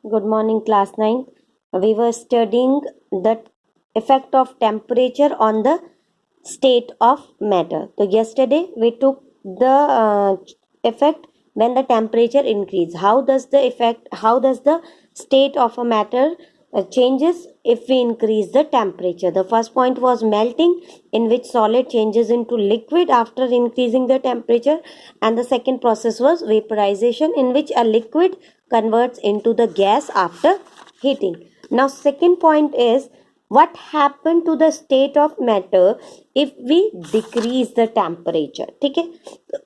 Good morning, class 9. We were studying the effect of temperature on the state of matter. So, yesterday we took the effect when the temperature increases. How does the state of a matter changes if we increase the temperature? The first point was melting, in which solid changes into liquid after increasing the temperature, and the second process was vaporization, in which a liquid converts into the gas after heating. Now, second point is what happened to the state of matter if we decrease the temperature. Okay,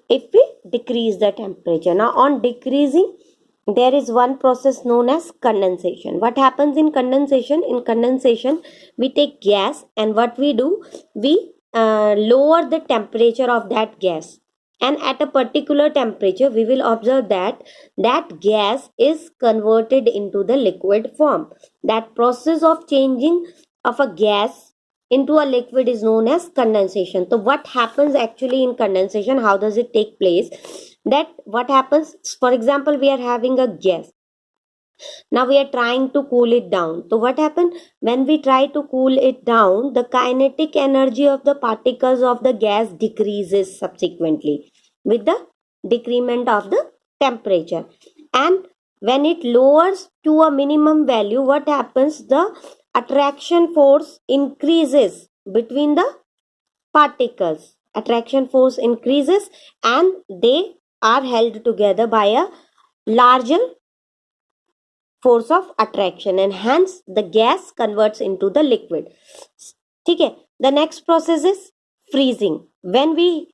if we decrease the temperature, now on decreasing, there is one process known as condensation. What happens in condensation? In condensation, we take gas, and what we do, we lower the temperature of that gas, and at a particular temperature we will observe that that gas is converted into the liquid form. That process of changing of a gas into a liquid is known as condensation. So what happens actually in condensation? How does it take place? That what happens, for example, we are having a gas. Now we are trying to cool it down. So what happens when we try to cool it down? The kinetic energy of the particles of the gas decreases subsequently with the decrement of the temperature. And when it lowers to a minimum value, what happens? The attraction force increases between the particles. Attraction force increases and they are held together by a larger force of attraction, and hence the gas converts into the liquid. Okay, the next process is freezing. When we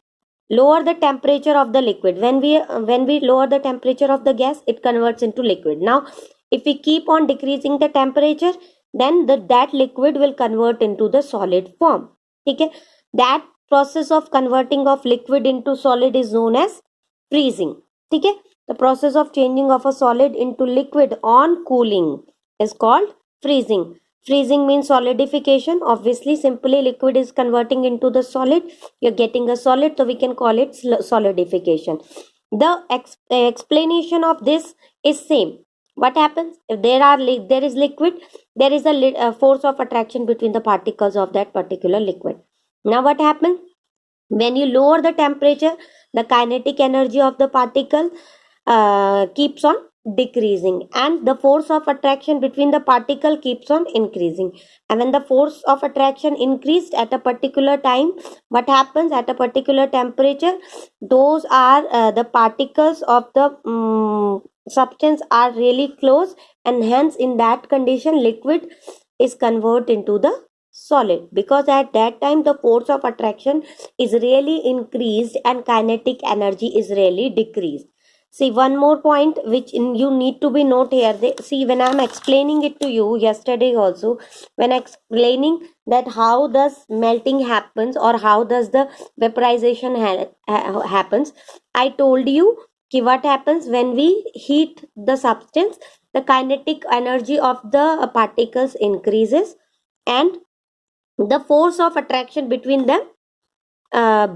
lower the temperature of the liquid, when we lower the temperature of the gas, it converts into liquid. Now if we keep on decreasing the temperature, then that liquid will convert into the solid form. Okay, that process of converting of liquid into solid is known as freezing. Okay, the process of changing of a solid into liquid on cooling is called freezing. Freezing means solidification. Obviously, simply liquid is converting into the solid. You're getting a solid, so we can call it solidification. The explanation of this is same. What happens if there is liquid? There is a force of attraction between the particles of that particular liquid. Now, what happens when you lower the temperature? The kinetic energy of the particle keeps on decreasing, and the force of attraction between the particle keeps on increasing. And when the force of attraction increased at a particular time, what happens at a particular temperature? Those are the particles of the substance are really close, and hence in that condition liquid is converted into the solid, because at that time the force of attraction is really increased and kinetic energy is really decreased. See, one more point which you need to be note here. See, when I'm explaining it to you yesterday also, when explaining that how does melting happens or how does the vaporization happens, I told you what happens when we heat the substance. The kinetic energy of the particles increases, and the force of attraction between them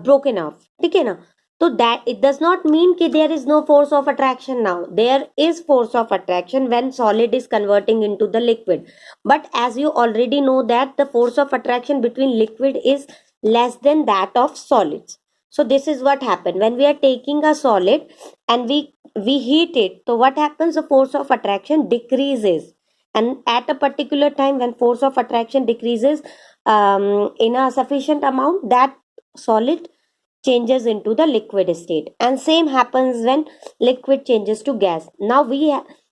broken off. Okay, na? So that it does not mean that there is no force of attraction. Now there is force of attraction when solid is converting into the liquid, but as you already know that the force of attraction between liquid is less than that of solids. So this is what happened when we are taking a solid and we heat it. So what happens? The force of attraction decreases, and at a particular time when force of attraction decreases in a sufficient amount, that solid changes into the liquid state, and same happens when liquid changes to gas. Now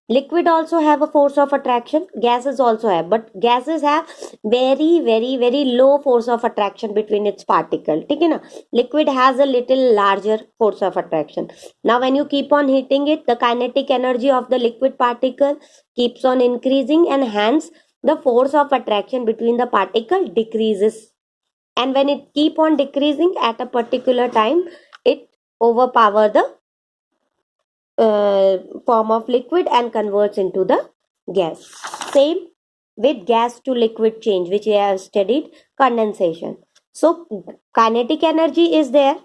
liquid also have a force of attraction, gases also have, but gases have very very very low force of attraction between its particle. Okay, na? Liquid has a little larger force of attraction. Now when you keep on heating it, the kinetic energy of the liquid particle keeps on increasing, and hence the force of attraction between the particle decreases, and when it keep on decreasing at a particular time, it overpower the form of liquid and converts into the gas. Same with gas to liquid change, which we have studied, condensation. So kinetic energy is there,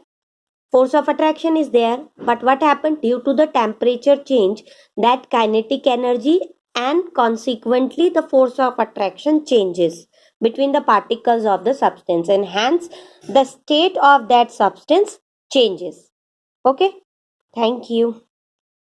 force of attraction is there, but what happened due to the temperature change, that kinetic energy and consequently the force of attraction changes between the particles of the substance, and hence the state of that substance changes. Okay, thank you.